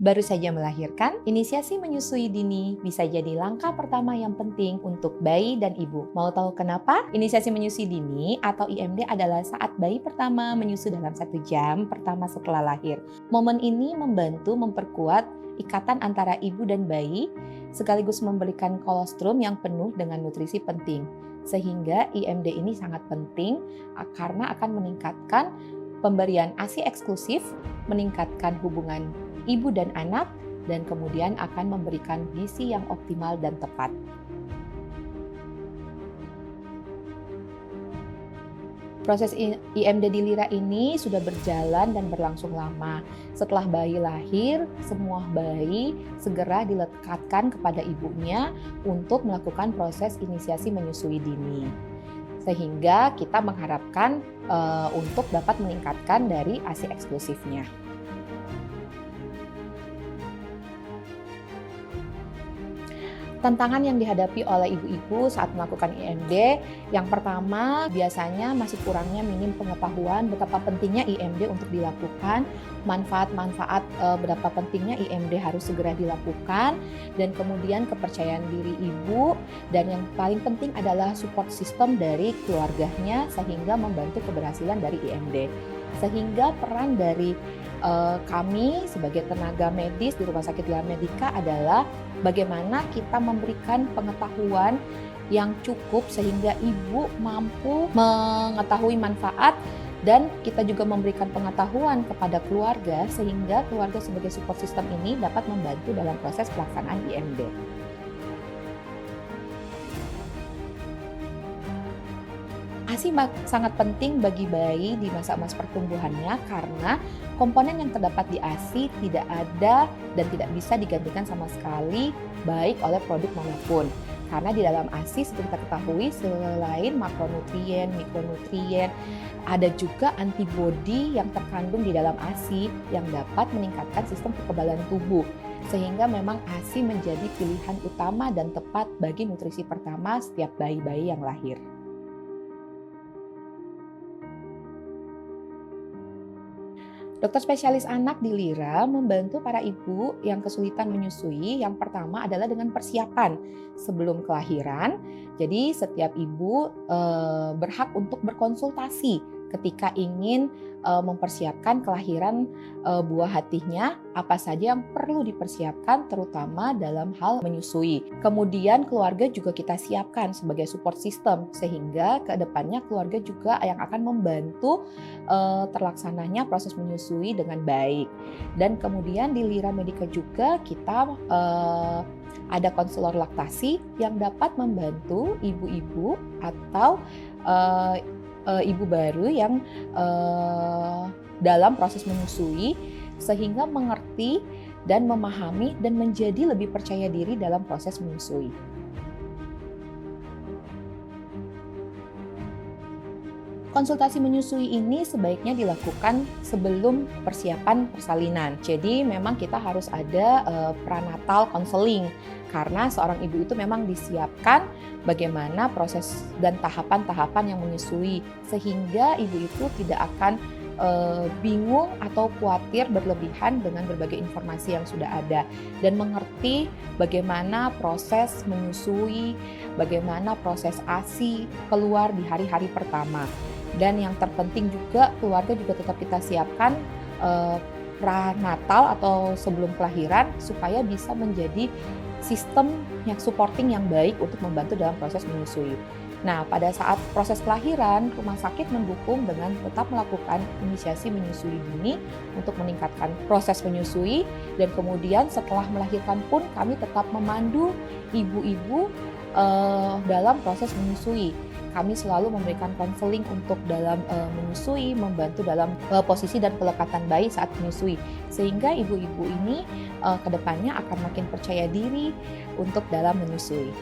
Baru saja melahirkan, inisiasi menyusui dini bisa jadi langkah pertama yang penting untuk bayi dan ibu. Mau tahu kenapa? Inisiasi menyusui dini atau IMD adalah saat bayi pertama menyusu dalam 1 jam pertama setelah lahir. Momen ini membantu memperkuat ikatan antara ibu dan bayi, sekaligus memberikan kolostrum yang penuh dengan nutrisi penting. Sehingga IMD ini sangat penting karena akan meningkatkan pemberian ASI eksklusif, meningkatkan hubungan ibu dan anak, dan kemudian akan memberikan gizi yang optimal dan tepat. Proses IMD di Lira ini sudah berjalan dan berlangsung lama. Setelah bayi lahir, semua bayi segera dilekatkan kepada ibunya untuk melakukan proses inisiasi menyusui dini. Sehingga kita mengharapkan untuk dapat meningkatkan dari ASI eksklusifnya. Tantangan yang dihadapi oleh ibu-ibu saat melakukan IMD, yang pertama biasanya masih kurangnya minim pengetahuan betapa pentingnya IMD untuk dilakukan, manfaat-manfaat betapa pentingnya IMD harus segera dilakukan, dan kemudian kepercayaan diri ibu, dan yang paling penting adalah support system dari keluarganya sehingga membantu keberhasilan dari IMD. Sehingga peran dari kami sebagai tenaga medis di Rumah Sakit Lira Medica adalah bagaimana kita memberikan pengetahuan yang cukup sehingga ibu mampu mengetahui manfaat, dan kita juga memberikan pengetahuan kepada keluarga sehingga keluarga sebagai support system ini dapat membantu dalam proses pelaksanaan IMD. ASI sangat penting bagi bayi di masa-masa pertumbuhannya karena komponen yang terdapat di ASI tidak ada dan tidak bisa digantikan sama sekali baik oleh produk manapun. Karena di dalam ASI seperti kita ketahui selain makronutrien, mikronutrien, ada juga antibodi yang terkandung di dalam ASI yang dapat meningkatkan sistem kekebalan tubuh. Sehingga memang ASI menjadi pilihan utama dan tepat bagi nutrisi pertama setiap bayi-bayi yang lahir. Dokter spesialis anak di Lira membantu para ibu yang kesulitan menyusui. Yang pertama adalah dengan persiapan sebelum kelahiran. Jadi setiap ibu berhak untuk berkonsultasi ketika ingin mempersiapkan kelahiran buah hatinya, apa saja yang perlu dipersiapkan terutama dalam hal menyusui. Kemudian keluarga juga kita siapkan sebagai support system sehingga ke depannya keluarga juga yang akan membantu terlaksananya proses menyusui dengan baik. Dan kemudian di Lira Medica juga kita ada konselor laktasi yang dapat membantu ibu-ibu atau ibu baru yang dalam proses menyusui sehingga mengerti dan memahami dan menjadi lebih percaya diri dalam proses menyusui. Konsultasi menyusui ini sebaiknya dilakukan sebelum persiapan persalinan. Jadi memang kita harus ada prenatal counseling karena seorang ibu itu memang disiapkan bagaimana proses dan tahapan-tahapan yang menyusui sehingga ibu itu tidak akan bingung atau khawatir berlebihan dengan berbagai informasi yang sudah ada dan mengerti bagaimana proses menyusui, bagaimana proses ASI keluar di hari-hari pertama. Dan yang terpenting juga keluarga juga tetap kita siapkan pranatal atau sebelum kelahiran supaya bisa menjadi sistem yang supporting yang baik untuk membantu dalam proses menyusui. Nah, pada saat proses kelahiran, rumah sakit mendukung dengan tetap melakukan inisiasi menyusui dini untuk meningkatkan proses menyusui, dan kemudian setelah melahirkan pun kami tetap memandu ibu-ibu dalam proses menyusui. Kami selalu memberikan konseling untuk dalam menyusui, membantu dalam posisi dan pelekatan bayi saat menyusui. Sehingga ibu-ibu ini kedepannya akan makin percaya diri untuk dalam menyusui.